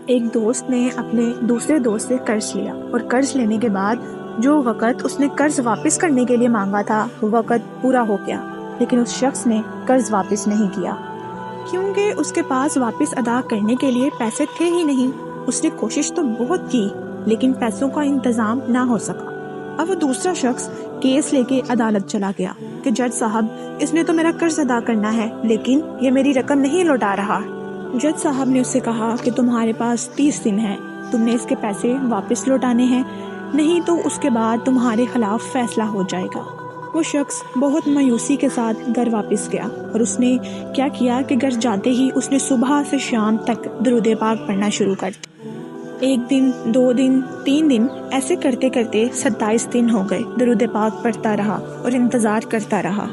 ایک دوست نے اپنے دوسرے دوست سے قرض لیا اور قرض لینے کے بعد جو وقت اس نے قرض واپس کرنے کے لیے مانگا تھا وہ وقت پورا ہو گیا، لیکن اس شخص نے قرض واپس نہیں کیا کیونکہ اس کے پاس واپس ادا کرنے کے لیے پیسے تھے ہی نہیں۔ اس نے کوشش تو بہت کی لیکن پیسوں کا انتظام نہ ہو سکا۔ اب وہ دوسرا شخص کیس لے کے عدالت چلا گیا کہ جج صاحب، اس نے تو میرا قرض ادا کرنا ہے لیکن یہ میری رقم نہیں لوٹا رہا۔ جج صاحب نے اس سے کہا کہ تمہارے پاس 30 دن ہیں، تم نے اس کے پیسے واپس لوٹانے ہیں، نہیں تو اس کے بعد تمہارے خلاف فیصلہ ہو جائے گا۔ وہ شخص بہت مایوسی کے ساتھ گھر واپس گیا اور اس نے کیا کیا کہ گھر جاتے ہی اس نے صبح سے شام تک درود پاک پڑھنا شروع کر دیا۔ 1 دن، 2 دن، 3 دن، ایسے کرتے کرتے 27 دن ہو گئے۔ درود پاک پڑھتا رہا اور انتظار کرتا رہا۔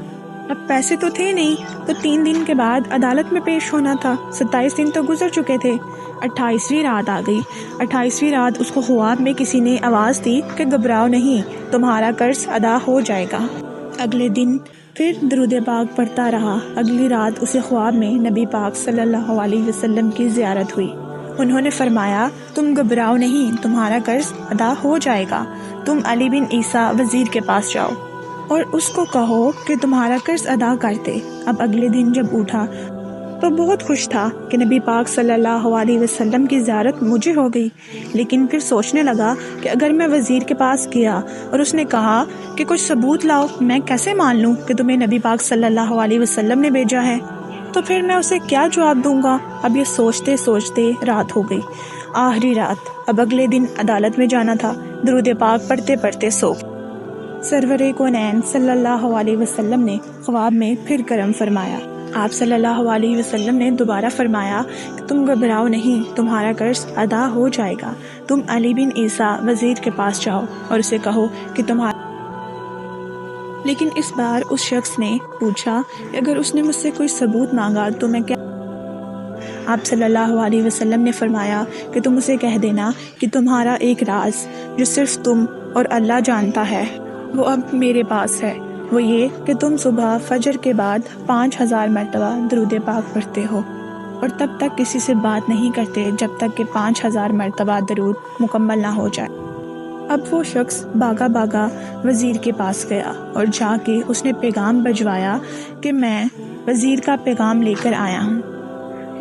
اب پیسے تو تھے نہیں تو 3 دن کے بعد عدالت میں پیش ہونا تھا۔ 27 دن تو گزر چکے تھے۔ 28ویں رات آ گئی۔ 28ویں رات اس کو خواب میں کسی نے آواز دی کہ گھبراؤ نہیں، تمہارا قرض ادا ہو جائے گا۔ اگلے دن پھر درود پاک پڑھتا رہا۔ اگلی رات اسے خواب میں نبی پاک صلی اللہ علیہ وسلم کی زیارت ہوئی۔ انہوں نے فرمایا، تم گھبراؤ نہیں، تمہارا قرض ادا ہو جائے گا، تم علی بن عیسیٰ وزیر کے پاس جاؤ اور اس کو کہو کہ تمہارا قرض ادا کر دے۔ اب اگلے دن جب اٹھا تو بہت خوش تھا کہ نبی پاک صلی اللہ علیہ وسلم کی زیارت مجھے ہو گئی، لیکن پھر سوچنے لگا کہ اگر میں وزیر کے پاس گیا اور اس نے کہا کہ کچھ ثبوت لاؤ، میں کیسے مان لوں کہ تمہیں نبی پاک صلی اللہ علیہ وسلم نے بھیجا ہے؟ تو پھر میں اسے کیا جواب دوں گا؟ اب یہ سوچتے سوچتے رات ہو گئی، آخری رات۔ اب اگلے دن عدالت میں جانا تھا۔ درود پاک پڑھتے پڑھتے سو گئے۔ سرور کونین صلی اللہ علیہ وسلم نے خواب میں پھر کرم فرمایا۔ آپ صلی اللہ علیہ وسلم نے دوبارہ فرمایا کہ تم گھبراؤ نہیں، تمہارا قرض ادا ہو جائے گا، تم علی بن عیسیٰ وزیر کے پاس جاؤ اور اسے کہو کہ تمہارا۔ لیکن اس بار اس شخص نے پوچھا کہ اگر اس نے مجھ سے کوئی ثبوت مانگا تو میں کیا؟ آپ صلی اللہ علیہ وسلم نے فرمایا کہ تم اسے کہہ دینا کہ تمہارا ایک راز جو صرف تم اور اللہ جانتا ہے وہ اب میرے پاس ہے، وہ یہ کہ تم صبح فجر کے بعد 5000 مرتبہ درود پاک پڑھتے ہو اور تب تک کسی سے بات نہیں کرتے جب تک کہ 5000 مرتبہ درود مکمل نہ ہو جائے۔ اب وہ شخص بھاگا بھاگا وزیر کے پاس گیا اور جا کے اس نے پیغام بھجوایا کہ میں وزیر کا پیغام لے کر آیا ہوں۔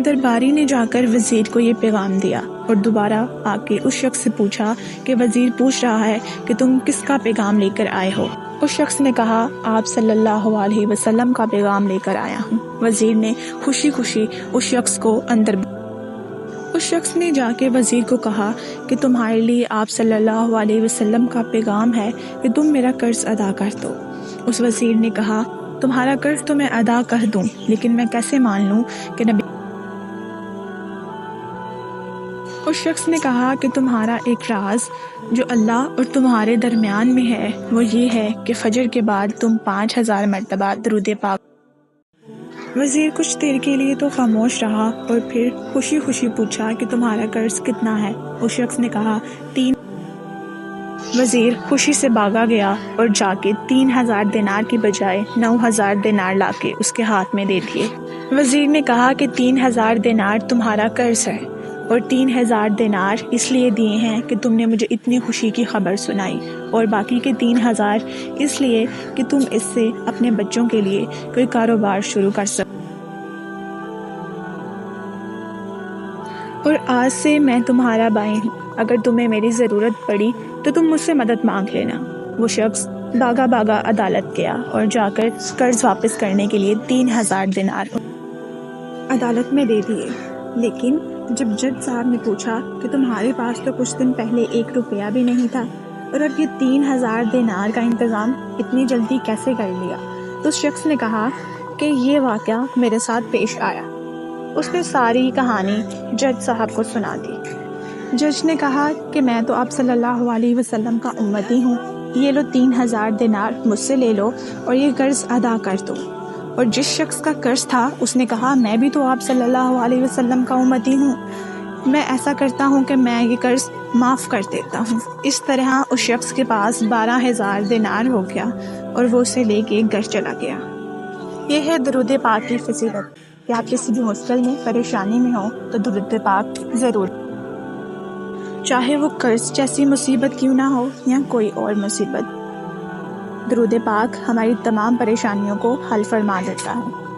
درباری نے جا کر وزیر کو یہ پیغام دیا اور دوبارہ آ کے اس شخص سے پوچھا کہ وزیر پوچھ رہا ہے کہ تم کس کا پیغام لے کر آئے ہو؟ اس شخص نے کہا، آپ صلی اللہ علیہ وسلم کا پیغام لے کر آیا ہوں۔ وزیر نے خوشی خوشی اس شخص کو اندر اس شخص نے جا کے وزیر کو کہا کہ تمہارے لیے آپ صلی اللہ علیہ وسلم کا پیغام ہے کہ تم میرا قرض ادا کر دو۔ اس وزیر نے کہا، تمہارا قرض تو میں ادا کر دوں لیکن میں کیسے مان لوں کہ نبی؟ اس شخص نے کہا کہ تمہارا ایک راز جو اللہ اور تمہارے درمیان میں ہے وہ یہ ہے کہ فجر کے بعد تم 5000 مرتبہ درود پاک۔ وزیر کچھ دیر کے لیے تو خاموش رہا اور پھر خوشی خوشی پوچھا کہ تمہارا قرض کتنا ہے؟ اس شخص نے کہا 3۔ وزیر خوشی سے بھاگا گیا اور جا کے 3000 دینار کی بجائے 9000 دینار لا کے اس کے ہاتھ میں دے دیے۔ وزیر نے کہا کہ 3000 دینار تمہارا قرض ہے اور 3000 دینار اس لیے دیے ہیں کہ تم نے مجھے اتنی خوشی کی خبر سنائی، اور باقی کے 3000 اس لیے کہ تم اس سے اپنے بچوں کے لیے کوئی کاروبار شروع کر سکو۔ اور آج سے میں تمہارا بھائی ہوں، اگر تمہیں میری ضرورت پڑی تو تم مجھ سے مدد مانگ لینا۔ وہ شخص بھاگا بھاگا عدالت گیا اور جا کر قرض واپس کرنے کے لیے 3000 دینار عدالت میں دے دیے۔ لیکن جب جج صاحب نے پوچھا کہ تمہارے پاس تو کچھ دن پہلے 1 روپیہ بھی نہیں تھا اور اب یہ 3000 دینار کا انتظام اتنی جلدی کیسے کر لیا، تو اس شخص نے کہا کہ یہ واقعہ میرے ساتھ پیش آیا۔ اس نے ساری کہانی جج صاحب کو سنا دی۔ جج نے کہا کہ میں تو آپ صلی اللہ علیہ وسلم کا امتی ہوں، یہ لو 3000 دینار مجھ سے لے لو اور یہ قرض ادا کر دو۔ اور جس شخص کا قرض تھا اس نے کہا، میں بھی تو آپ صلی اللہ علیہ وسلم کا امتی ہوں، میں ایسا کرتا ہوں کہ میں یہ قرض معاف کر دیتا ہوں۔ اس طرح اس شخص کے پاس 12000 دینار ہو گیا اور وہ اسے لے کے گھر چلا گیا۔ یہ ہے درود پاک کی فضیلت کہ آپ کسی بھی مشکل میں پریشانی میں ہو تو درود پاک ضرور چاہے وہ قرض جیسی مصیبت کیوں نہ ہو یا کوئی اور مصیبت۔ درود پاک ہماری تمام پریشانیوں کو حل فرما دیتا ہے۔